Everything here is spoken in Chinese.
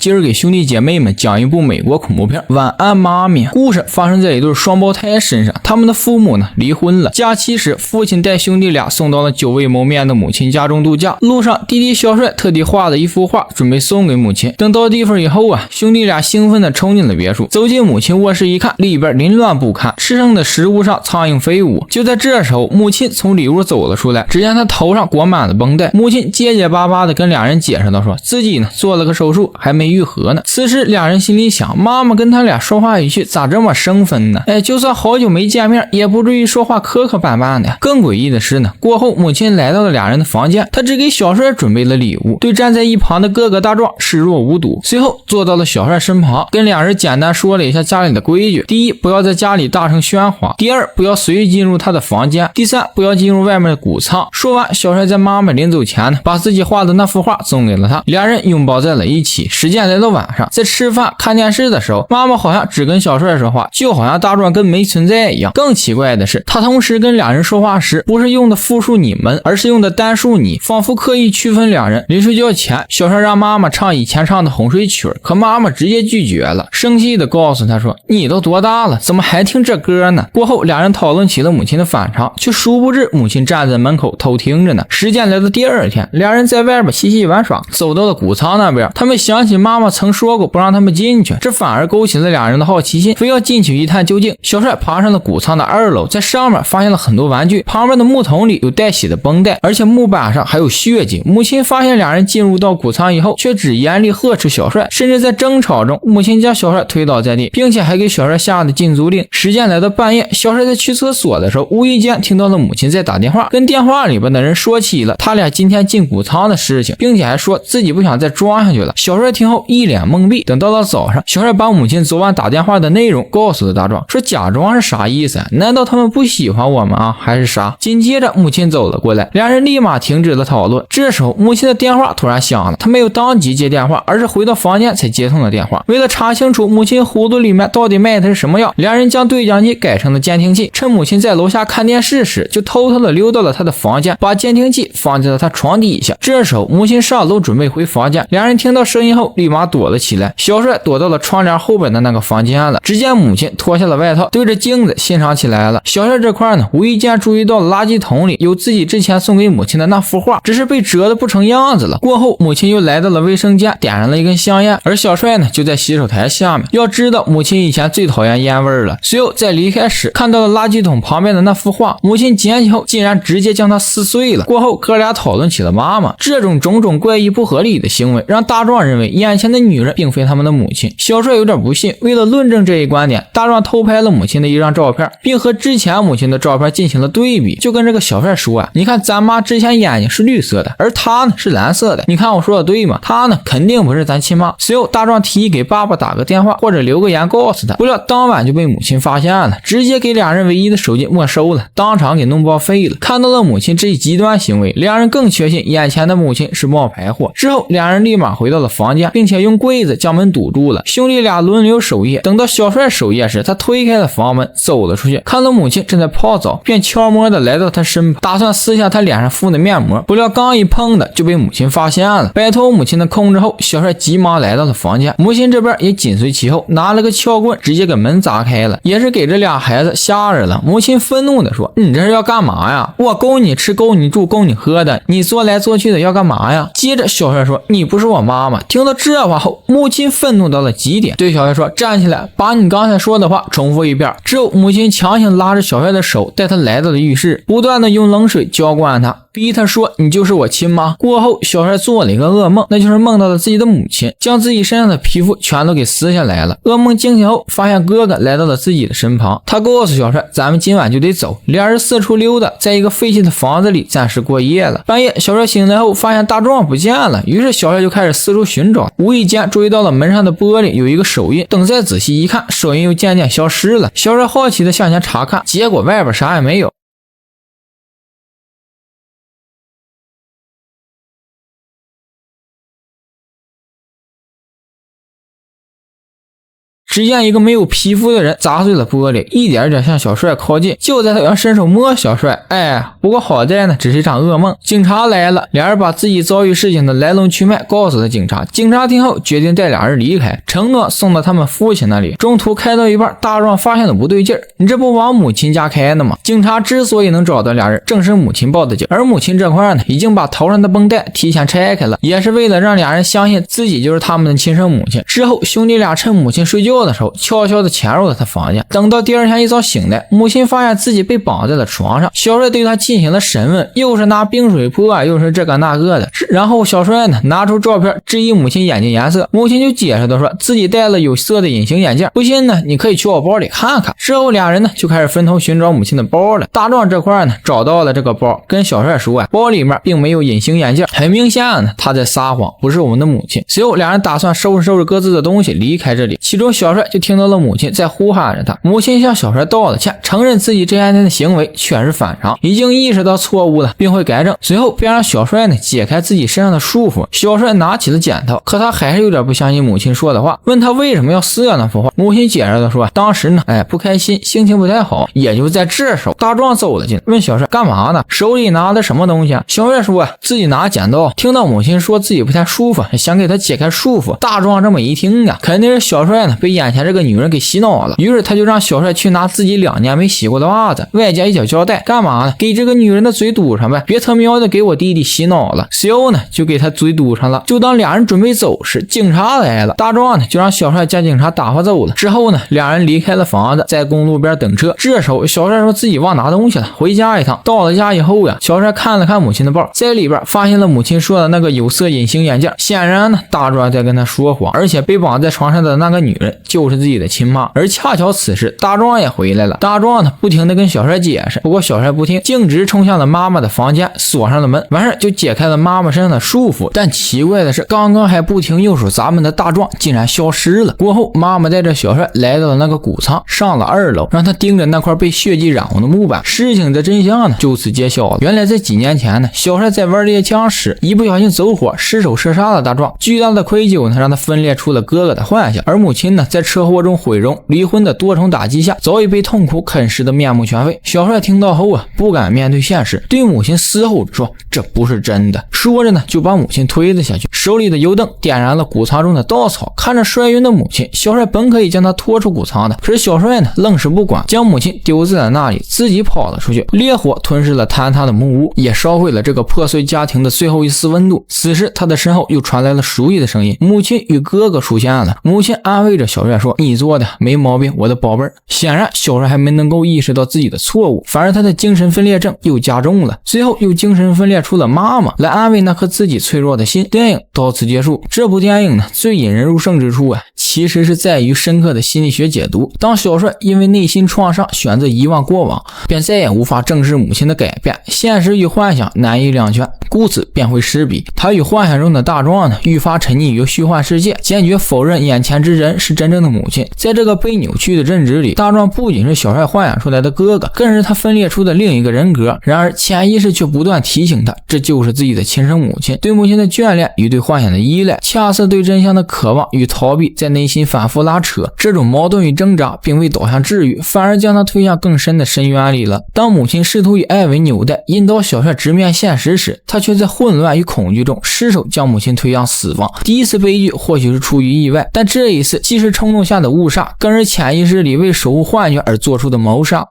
今儿给兄弟姐妹们讲一部美国恐怖片《晚安妈咪》。故事发生在一对双胞胎身上，他们的父母呢离婚了。假期时，父亲带兄弟俩送到了久未谋面的母亲家中度假。路上，弟弟小帅特地画了一幅画，准备送给母亲。等到地方以后啊，兄弟俩兴奋地冲进了别墅。走进母亲卧室一看，里边凌乱不堪，吃剩的食物上苍蝇飞舞。就在这时候，母亲从里屋走了出来，只见她头上裹满了绷带。母亲结结巴巴地跟俩人解释道，说自己呢做了个手术，还没愈合呢。此时俩人心里想，妈妈跟他俩说话语气咋这么生分呢？就算好久没见面，也不至于说话磕磕绊绊的。更诡异的是呢，过后母亲来到了俩人的房间，她只给小帅准备了礼物，对站在一旁的哥哥大壮视若无睹。随后坐到了小帅身旁，跟俩人简单说了一下家里的规矩：第一，不要在家里大声喧哗；第二，不要随意进入他的房间；第三，不要进入外面的谷仓。说完，小帅在妈妈临走前呢，把自己画的那幅画送给了他，俩人拥抱在了一起。时间来到晚上，在吃饭看电视的时候，妈妈好像只跟小帅说话，就好像大壮跟没存在一样。更奇怪的是，他同时跟俩人说话时，不是用的复数你们，而是用的单数你，仿佛刻意区分俩人。临睡觉前，小帅让妈妈唱以前唱的哄睡曲，可妈妈直接拒绝了，生气的告诉他说，你都多大了，怎么还听这歌呢？过后俩人讨论起了母亲的反常，却殊不知母亲站在门口偷听着呢。时间来到第二天，俩人在外边嬉戏玩耍，走到了谷仓那边，他们想起妈妈曾说过不让他们进去，这反而勾起了俩人的好奇心，非要进去一探究竟。小帅爬上了谷仓的2楼，在上面发现了很多玩具，旁边的木桶里有带血的绷带，而且木板上还有血迹。母亲发现俩人进入到谷仓以后，却只严厉呵斥小帅，甚至在争吵中，母亲将小帅推倒在地，并且还给小帅下了禁足令。时间来到半夜，小帅在去厕所的时候，无意间听到了母亲在打电话，跟电话里边的人说起了他俩今天进谷仓的事情，并且还说自己不想再装下去了。小帅听后一脸懵逼。等到了早上，小帅把母亲昨晚打电话的内容告诉了大壮，说假装是啥意思啊？难道他们不喜欢我们啊？还是啥？紧接着母亲走了过来，两人立马停止了讨论。这时候母亲的电话突然响了，她没有当即接电话，而是回到房间才接通了电话。为了查清楚母亲葫芦里面到底卖的是什么药，两人将对讲机改成了监听器，趁母亲在楼下看电视时，就偷偷的溜到了她的房间，把监听器放在了她床底下。这时候母亲上楼准备回房间，两人听到声音后立马躲了起来。小帅躲到了窗帘后边的那个房间了，只见母亲脱下了外套，对着镜子欣赏起来了。小帅这块呢，无意间注意到了垃圾桶里有自己之前送给母亲的那幅画，只是被折得不成样子了。过后母亲又来到了卫生间，点燃了一根香烟，而小帅呢就在洗手台下面。要知道母亲以前最讨厌烟味了。随后在离开时看到了垃圾桶旁边的那幅画，母亲捡起后竟然直接将它撕碎了。过后哥俩讨论起了妈妈，这种种种怪异不合理的行为让大壮认为眼前的女人并非他们的母亲。小帅有点不信，为了论证这一观点，大壮偷拍了母亲的一张照片，并和之前母亲的照片进行了对比，就跟这个小帅说你看咱妈之前眼睛是绿色的，而她呢是蓝色的，你看我说的对吗？她呢肯定不是咱亲妈。随后大壮提议给爸爸打个电话或者留个言告诉他，不料当晚就被母亲发现了，直接给俩人唯一的手机没收了，当场给弄报废了。看到了母亲这一极端行为，两人更确信眼前的母亲是冒牌货。之后两人立马回到了房间，并且用柜子将门堵住了。兄弟俩轮流守夜，等到小帅守夜时，他推开了房门走了出去，看到母亲正在泡澡，便悄摸的来到他身旁，打算撕下他脸上敷的面膜，不料刚一碰的就被母亲发现了。摆脱母亲的控制后，小帅急忙来到了房间，母亲这边也紧随其后，拿了个撬棍直接给门砸开了，也是给这俩孩子吓着了。母亲愤怒的说，你这是要干嘛呀？我供你吃供你住供你喝的，你做来做去的要干嘛呀？接着小帅说，你不是我妈妈。听到这话后，母亲愤怒到了极点，对小帅说，站起来把你刚才说的话重复一遍。之后母亲强行拉着小帅的手带他来到了浴室，不断的用冷水浇灌他，逼他说你就是我亲妈。过后小帅做了一个噩梦，那就是梦到了自己的母亲将自己身上的皮肤全都给撕下来了。噩梦惊醒后发现哥哥来到了自己的身旁，他告诉小帅咱们今晚就得走。两人四处溜达，在一个废弃的房子里暂时过夜了。半夜小帅醒来后发现大壮不见了，于是小帅就开始四处寻找，无意间注意到了门上的玻璃有一个手印，等再仔细一看，手印又渐渐消失了。小帅好奇的向前查看，结果外边啥也没有。只见一个没有皮肤的人砸碎了玻璃，一点点向小帅靠近。就在他要伸手摸小帅，不过好在呢，只是一场噩梦。警察来了，俩人把自己遭遇事情的来龙去脉告诉了警察。警察听后决定带俩人离开，承诺送到他们父亲那里。中途开到一半，大壮发现了不对劲儿，你这不往母亲家开呢吗？警察之所以能找到俩人，正是母亲报的警，而母亲这块呢，已经把头上的绷带提前拆开了，也是为了让俩人相信自己就是他们的亲生母亲。之后兄弟俩趁母亲睡觉的时候，悄悄地潜入了他房间。等到第二天一早醒来，母亲发现自己被绑在了床上，小帅对他进行了审问，又是拿冰水泼又是这个那个的。然后小帅呢拿出照片质疑母亲眼睛颜色，母亲就解释的说自己戴了有色的隐形眼镜，不信呢你可以去我包里看看。之后俩人呢就开始分头寻找母亲的包了。大壮这块呢找到了这个包，跟小帅说包里面并没有隐形眼镜，很明显呢他在撒谎，不是我们的母亲。随后俩人打算收拾各自的东西离开这里，其中小帅就听到了母亲在呼喊着他。母亲向小帅道了歉，承认自己这些年的行为确实反常，已经意识到错误了并会改正。随后便让小帅呢解开自己身上的束缚。小帅拿起了剪刀，可他还是有点不相信母亲说的话，问他为什么要撕那幅画。母亲解释的说当时呢不开心，心情不太好。也就在这时候，大壮走了进来，问小帅干嘛呢，手里拿的什么东西啊？小帅说自己拿剪刀。听到母亲说自己不太舒服，想给他解开束缚。大壮这么一听啊，肯定是小帅呢被眼前这个女人给洗脑了，于是他就让小帅去拿自己2年没洗过的袜子，外加一小胶带，干嘛呢？给这个女人的嘴堵上呗，别他喵的给我弟弟洗脑了。随后呢就给他嘴堵上了。就当俩人准备走时，警察来了，大壮呢就让小帅将警察打发走了。之后呢俩人离开了房子，在公路边等车。这时候小帅说自己忘拿东西了，回家一趟。到了家以后呀，小帅看了看母亲的包，在里边发现了母亲说的那个有色隐形眼镜。显然呢大壮在跟他说谎，而且被绑在床上的那个女人就是自己的亲妈。而恰巧此时大壮也回来了，大壮呢不停的跟小帅解释，不过小帅不听，径直冲向了妈妈的房间，锁上了门，完事就解开了妈妈身上的束缚。但奇怪的是，刚刚还不停右手砸门的大壮竟然消失了。过后妈妈带着小帅来到了那个谷仓，上了2楼，让他盯着那块被血迹染红的木板。事情的真相呢就此揭晓了。原来在几年前呢，小帅在玩猎枪时一不小心走火，失手射杀了大壮。巨大的愧疚呢让他分裂出了哥哥的幻想，而母亲呢在车祸中毁容，离婚的多重打击下早已被痛苦啃食的面目全非。小帅听到后不敢面对现实，对母亲嘶吼着说这不是真的。说着呢就把母亲推了下去，手里的油灯点燃了谷仓中的稻草。看着摔晕的母亲，小帅本可以将她拖出谷仓的，可是小帅呢愣是不管，将母亲丢在了那里，自己跑了出去。烈火吞噬了坍塌的木屋，也烧毁了这个破碎家庭的最后一丝温度。此时他的身后又传来了熟悉的声音，母亲与哥哥出现了。母亲安慰着小帅说你做的没毛病，我的宝贝儿。显然小帅还没能够意识到自己的错误，反而他的精神分裂症又加重了，最后又精神分裂出了妈妈来安慰那颗自己脆弱的心。电影到此结束。这部电影呢最引人入胜之处其实是在于深刻的心理学解读。当小帅因为内心创伤选择遗忘过往，便再也无法正视母亲的改变，现实与幻想难以两全，故此便会失笔。他与幻想中的大壮呢愈发沉溺于虚幻世界，坚决否认眼前之人是真正的母亲。在这个被扭曲的认知里，大壮不仅是小帅幻想出来的哥哥，更是他分裂出的另一个人格。然而潜意识却不断提醒他，这就是自己的亲生母亲。对母亲的眷恋与对幻想的依赖，恰似对真相的渴望与逃避在内心反复拉扯。这种矛盾与挣扎并未导向治愈，反而将他推向更深的深渊里了。当母亲试图以爱为纽带引导小帅直面现实时，他却在混乱与恐惧中失手将母亲推向死亡。第一次悲剧或许是出于意外，但这一次既是冲动下的误杀，更是潜意识里为守护幻觉而做出的谋杀。